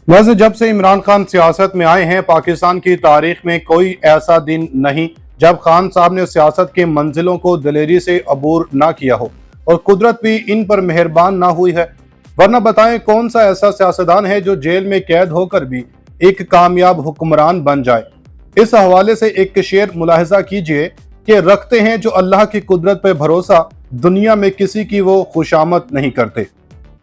वैसे जब से इमरान खान सियासत में आए हैं, पाकिस्तान की तारीख में कोई ऐसा दिन नहीं जब खान साहब ने सियासत की मंजिलों को दिलेरी से अबूर ना किया हो और कुदरत भी इन पर मेहरबान ना हुई है। वरना बताएं, कौन सा ऐसा सियासतदान है जो जेल में कैद होकर भी एक कामयाब हुक्मरान बन जाए। इस हवाले से एक शेर मुलाहिजा कीजिए कि रखते हैं जो अल्लाह की कुदरत पर भरोसा, दुनिया में किसी की वो खुशामद नहीं करते।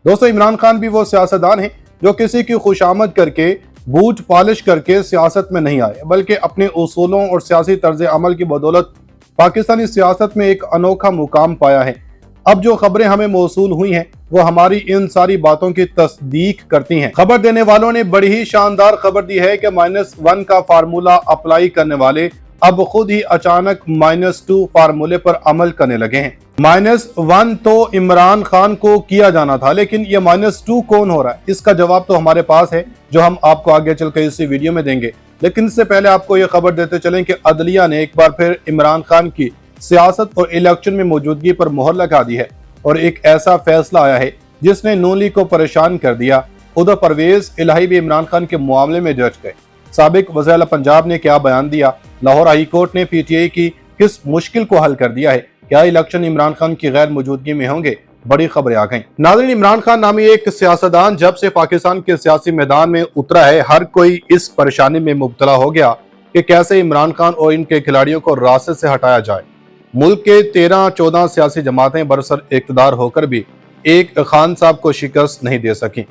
दोस्तों, इमरान खान भी वो सियासतदान हैं जो किसी की खुशामद करके, बूट पॉलिश करके सियासत में नहीं आए, बल्कि अपने उसूलों और सियासी तर्ज अमल की बदौलत पाकिस्तानी सियासत में एक अनोखा मुकाम पाया है। अब जो खबरें हमें मौसूल हुई हैं वो हमारी इन सारी बातों की तस्दीक करती हैं। खबर देने वालों ने बड़ी ही शानदार खबर दी है कि -1 का फार्मूला अप्लाई करने वाले अब खुद ही अचानक -2 फार्मूले पर अमल करने लगे हैं। -1 तो इमरान खान को किया जाना था, लेकिन ये -2 कौन हो रहा है, इसका जवाब तो हमारे पास है, जो हम आपको आगे चलकर इसी वीडियो में देंगे। लेकिन इससे पहले आपको ये खबर देते चलें कि अदलिया ने एक बार फिर इमरान खान की सियासत और इलेक्शन में मौजूदगी पर मोहर लगा दी है और एक ऐसा फैसला आया है जिसने नून लीग को परेशान कर दिया। उधर परवेज इलाही भी इमरान खान के मामले में जज गए। साबिक वज़ीर आला पंजाब ने क्या बयान दिया, लाहौर हाई कोर्ट ने पीटीआई की किस मुश्किल को हल कर दिया है, क्या इलेक्शन इमरान खान की गैर मौजूदगी में होंगे, बड़ी खबरें आ गई। नाज़रीन, इमरान खान नामी एक सियासतदान जब से पाकिस्तान के सियासी मैदान में उतरा है, हर कोई इस परेशानी में मुब्तला हो गया कि कैसे इमरान खान और इनके खिलाड़ियों को रास्ते से हटाया जाए। मुल्क के 13-14 सियासी जमातें बरसर इक़्तिदार होकर भी एक खान साहब को शिकस्त नहीं दे सकी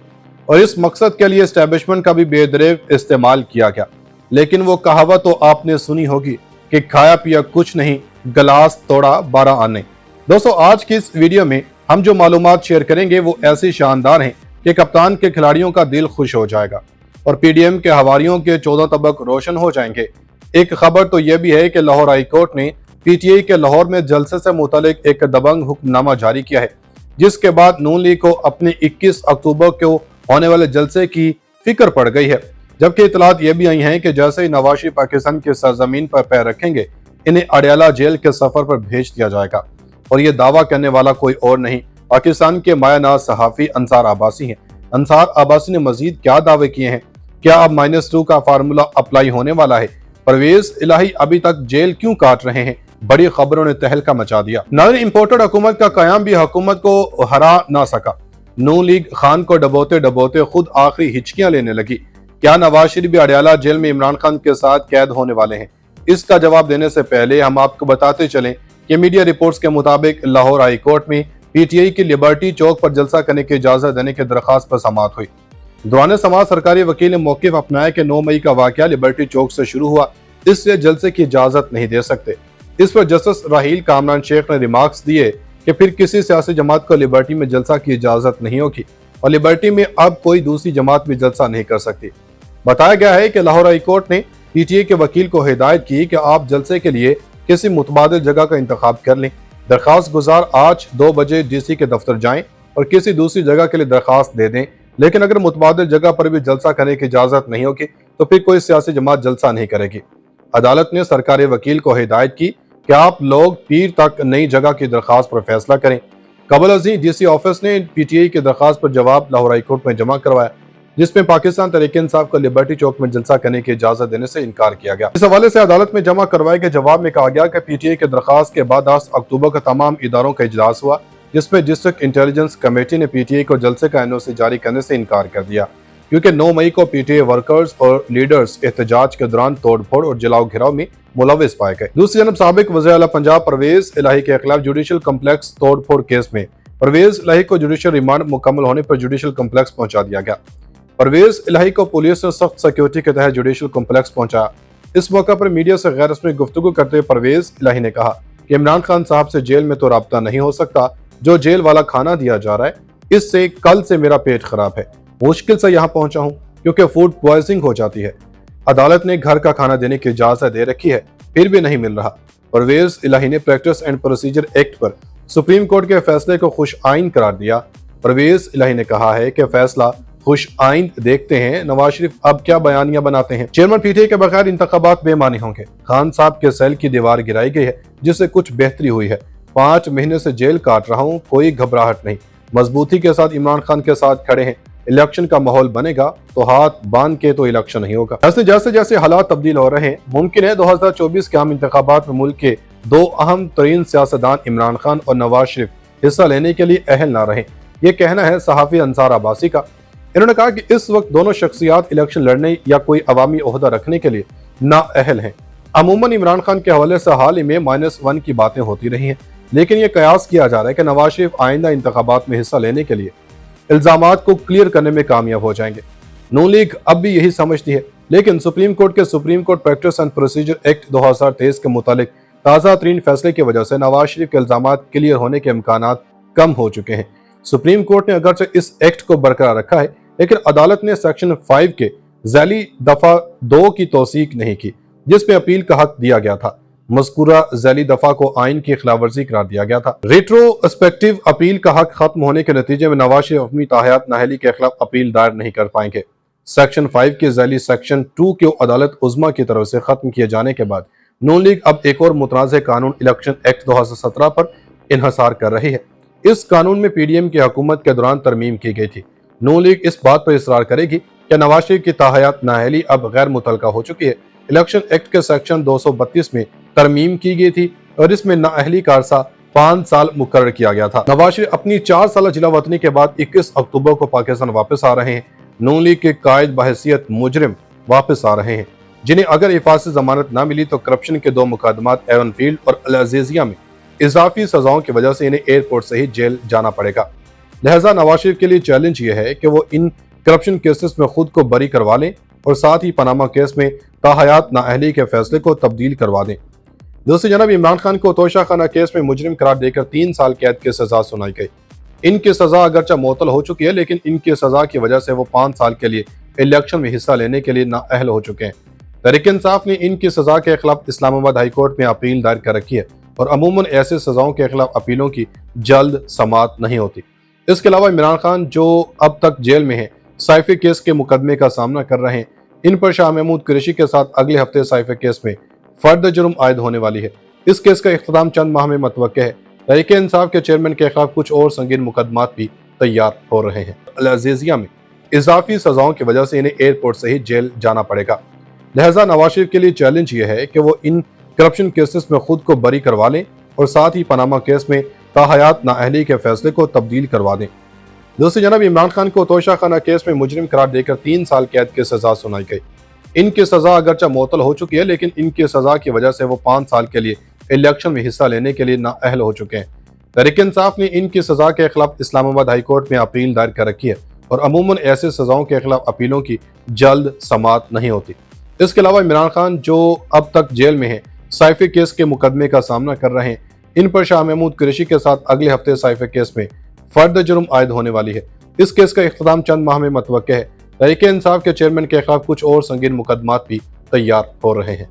और इस मकसद के लिए एस्टेब्लिशमेंट का भी बेदरेग इस्तेमाल किया गया। लेकिन वो कहावत तो आपने सुनी होगी कि खाया पिया कुछ नहीं, गिलास तोड़ा 12 आने। दोस्तों, आज की इस वीडियो में हम जो मालूमात शेयर करेंगे वो ऐसी शानदार हैं कि कप्तान के खिलाड़ियों का दिल खुश हो जाएगा और पीडीएम के हवारियों के 14 तबक रोशन हो जाएंगे। एक खबर तो यह भी है कि लाहौर हाई कोर्ट ने पीटीआई के लाहौर में जलसे से मुतालिक एक दबंग हुक्मनामा जारी किया है, जिसके बाद नून लीग को अपने 21 अक्टूबर को होने वाले जलसे की फिक्र पड़ गई है। जबकि इतलात ये भी आई हैं कि जैसे ही नवाज शरीफ पाकिस्तान की सरजमीन पर पैर रखेंगे, इन्हें अडयाला जेल के सफर पर भेज दिया जाएगा। और ये दावा करने वाला कोई और नहीं, पाकिस्तान के मायानाज सहाफी अंसार अब्बासी हैं। अंसार अब्बासी ने मजीद क्या दावे किए हैं, क्या अब -2 का फार्मूला अप्लाई होने वाला है, परवेज इलाही अभी तक जेल क्यों काट रहे हैं, बड़ी खबरों ने तहलका मचा दिया। नाज़रीन, इंपोर्टेड हुकूमत का कयाम भी हुकूमत को हरा ना सका। नून लीग खान को डबोते डबोते खुद आखिरी हिचकियां लेने लगी। क्या नवाज शरीफ भी अडयाला जेल में इमरान खान के साथ कैद होने वाले हैं? इसका जवाब देने से पहले हम आपको बताते चलें कि मीडिया रिपोर्ट्स के मुताबिक लाहौर हाई कोर्ट में पीटीआई की लिबर्टी चौक पर जलसा करने की इजाजत देने की दरखास्त पर समाअत हुई। दौरान समाज सरकारी वकील ने मौक़िफ़ अपनाया कि 9 मई का वाक़या लिबर्टी चौक से शुरू हुआ, इसलिए जलसे की इजाजत नहीं दे सकते। इस पर जस्टिस राहील कामरान शेख ने रिमार्क्स दिए कि फिर किसी सियासी जमात को लिबर्टी में जलसा की इजाजत नहीं होगी और लिबर्टी में अब कोई दूसरी जमात भी जलसा नहीं कर सकती। बताया गया है कि लाहौर हाई कोर्ट ने पीटीआई के वकील को हिदायत की कि आप जलसे के लिए किसी मुतबादिल जगह का इंतखाब कर लें। दरखास्त गुजार आज 2 बजे डीसी के दफ्तर जाएं और किसी दूसरी जगह के लिए दरखास्त दे दें। लेकिन अगर मुतबादिल जगह पर भी जलसा करने की इजाजत नहीं होगी तो फिर कोई सियासी जमात जलसा नहीं करेगी। अदालत ने सरकारी वकील को हिदायत की कि आप लोग पीर तक नई जगह की दरखास्त पर फैसला करें। कबल अज़ीं डीसी ऑफिस ने पीटीआई की दरखास्त पर जवाब लाहौर हाई कोर्ट में जमा करवाया, जिसमें पाकिस्तान तहरीक इंसाफ को लिबर्टी चौक में जलसा करने की इजाजत देने से इनकार किया गया। इस हवाले से अदालत में जमा करवाए गए जवाब में कहा गया कि पीटीआई की दरखास्त के बाद 10 अक्टूबर का तमाम इदारों का इजलास हुआ, जिसमें डिस्ट्रिक्ट इंटेलिजेंस कमेटी ने पीटीआई को जलसे का एनओसी जारी करने से इनकार कर दिया, क्योंकि 9 मई को पीटीआई वर्कर्स और लीडर्स एहतजाज के दौरान तोड़फोड़ और जलाओ घिराव में मुलविस पाए गए। दूसरी जानब साबिक वज़ीर आला पंजाब परवेज इलाही के खिलाफ जुडिशल कम्प्लेक्स तोड़फोड़ केस में परवेज इलाही को जुडिशल रिमांड मुकम्मल होने पर जुडिशल कम्प्लेक्स पहुंचा दिया गया। परवेज इलाही को पुलिस ने सख्त सिक्योरिटी के तहत जुडिशल कम्प्लेक्स पहुंचाया। इस मौका पर मीडिया से गैर रस्मी गुफ्तगू करते हुए परवेज इलाही ने कहा कि इमरान खान साहब से जेल में तो राब्ता नहीं हो सकता, जो जेल वाला खाना दिया जा रहा है, इससे कल से मेरा पेट खराब है, मुश्किल से यहाँ पहुंचा हूँ क्योंकि फूड पॉइजनिंग हो जाती है। अदालत ने घर का खाना देने की इजाजत दे रखी है, फिर भी नहीं मिल रहा। परवेज इलाही ने प्रैक्टिस एंड प्रोसीजर एक्ट पर सुप्रीम कोर्ट के फैसले को खुश आइन करार दिया। परवेज इलाही ने कहा है कि फैसला खुश आइन देखते हैं, नवाज शरीफ अब क्या बयानियां बनाते हैं। चेयरमैन पीटीआई के बगैर इंतखाबात बेमानी होंगे। खान साहब के सेल की दीवार गिराई गई है, जिससे कुछ बेहतरी हुई है। 5 महीने से जेल काट रहा हूँ, कोई घबराहट नहीं, मजबूती के साथ इमरान खान के साथ खड़े हैं। इलेक्शन का माहौल बनेगा तो हाथ बांध के तो इलेक्शन नहीं होगा। जैसे जैसे हालात तब्दील हो रहे हैं, मुमकिन है 2024 के आम इंतखाबात में मुल्क के दो अहम तरीन सियासतदान इमरान खान और नवाज शरीफ हिस्सा लेने के लिए अहल ना रहे। ये कहना है सहाफी अंसार अब्बासी का। इन्होंने कहा कि इस वक्त दोनों शख्सियात इलेक्शन लड़ने या कोई अवामी ओहदा रखने के लिए ना अहल हैं। अमूमन इमरान खान के हवाले से हाल ही में -1 की बातें होती रही हैं, लेकिन ये कयास किया जा रहा है कि नवाज शरीफ आइंदा इंतखाबात में हिस्सा लेने के लिए इल्जामात को क्लियर करने में कामयाब हो जाएंगे। नून लीग अब भी यही समझती है, लेकिन सुप्रीम कोर्ट के supreme court practice and procedure act 2023 के मुतालिक ताज़ा तरीन फैसले की वजह से नवाज शरीफ के इल्जामात क्लियर होने के इम्कानात कम हो चुके हैं। सुप्रीम कोर्ट ने अगरचे इस एक्ट को बरकरार रखा है, लेकिन अदालत ने सेक्शन 5 के ज़ैली दफा 2 की तौसीक नहीं की, जिसमें अपील का हक दिया गया था। मज़कूरा ज़ैली दफा को आइन की खिलाफवर्जी करार दिया गया था। रेट्रोस्पेक्टिव अपील का हक खत्म होने के नतीजे में नवाज शरीफ अपनी ताहयात नाअहली के खिलाफ अपील दायर नहीं कर पाएंगे। सेक्शन 5 के ज़ैली सेक्शन 2 को अदालत उज़्मा की तरफ से खत्म किए जाने के बाद नून लीग अब एक और मुतनाज़ कानून इलेक्शन एक्ट 2017 पर इन्हसार कर रही है। इस कानून में PDM की हुकूमत के दौरान तरमीम की गई थी। नून लीग इस बात पर इसरार करेगी कि नवाज शरीफ की ताहयात नाअहली अब गैर मुतलका हो चुकी है। इलेक्शन एक्ट के सेक्शन 232 में तरमीम की गई थी और इसमें नाअहली का अरसा 5 साल मुकर्रर किया गया था। नवाज शरीफ अपनी 4 साल जिला वतनी के बाद 21 अक्टूबर को पाकिस्तान वापस आ रहे हैं। नून लीग के कायद बहैसियत मुजरिम वापस आ रहे हैं, जिन्हें अगर हिफाजत जमानत न मिली तो करप्शन के 2 मुकदमात एवन फील्ड और अल अजीजिया में इजाफी सजाओं की वजह से इन्हें एयरपोर्ट से ही जेल जाना पड़ेगा। लिहाजा नवाज शरीफ के लिए चैलेंज ये है कि वो इन करप्शन केसेस में खुद को बरी करवा लें और साथ ही पनामा केस में ताहयात नाअहली के फैसले को तब्दील करवा दें। दूसरी जानब इमरान खान को तोशा खाना केस में मुजरिम करार देकर 3 साल कैद की सजा सुनाई गई। इनकी सजा अगरचे मुअत्तल हो चुकी है, लेकिन इनकी सजा की वजह से वो 5 साल के लिए इलेक्शन में हिस्सा लेने के लिए नाअहल हो चुके हैं। तहरीक इंसाफ ने इनकी सजा के खिलाफ इस्लामाबाद हाई कोर्ट में अपील दायर कर रखी है और अमूमन ऐसे सजाओं के खिलाफ अपीलों की जल्द समाअत नहीं होती। इसके अलावा इमरान खान जो अब तक जेल में है, साइफे केस के मुकदमे का सामना कर रहे हैं। इन पर शाह महमूद कुरैशी के साथ अगले हफ्ते साइफे केस में फर्द जुर्म आयद होने वाली है। इस केस का इख्तिताम चंद माह में मतवक्के है। तहरीक इंसाफ के चेयरमैन के खिलाफ कुछ और संगीन मुकदमात भी तैयार हो रहे हैं। अल अजीजिया में इजाफी सजाओं की वजह से इन्हें एयरपोर्ट से ही जेल जाना पड़ेगा। लिहाजा नवाज शरीफ के लिए चैलेंज ये है कि वो इन करप्शन केसेस में खुद को बरी करवा लें और साथ ही पनामा केस में ताहयात नाअहली के फैसले को तब्दील करवा दें। दूसरी जानब इमरान खान को तोशा खाना केस में मुजरिम करार देकर 3 साल कैद की सजा सुनाई गई। इनकी सजा अगरचे मुअत्तल हो चुकी है, लेकिन इनकी सजा की वजह से वो 5 साल के लिए इलेक्शन में हिस्सा लेने के लिए नाअहल हो चुके हैं। तहरीक इंसाफ ने इनकी सजा के खिलाफ इस्लामाबाद हाई कोर्ट में अपील दायर कर रखी है और अमूमन ऐसे सजाओं के खिलाफ अपीलों की जल्द समाअत नहीं होती। इसके अलावा इमरान खान जो अब तक जेल में है, साइफे केस के मुकदमे का सामना कर रहे हैं। इन पर शाह महमूद कुरैशी के साथ अगले हफ्ते साइफे केस में फर्द जुर्म आयद होने वाली है। इस केस का इख्तिताम चंद माह में मतवक्के है। तहरीक इंसाफ के चेयरमैन के खिलाफ कुछ और संगीन मुकदमात भी तैयार हो रहे हैं।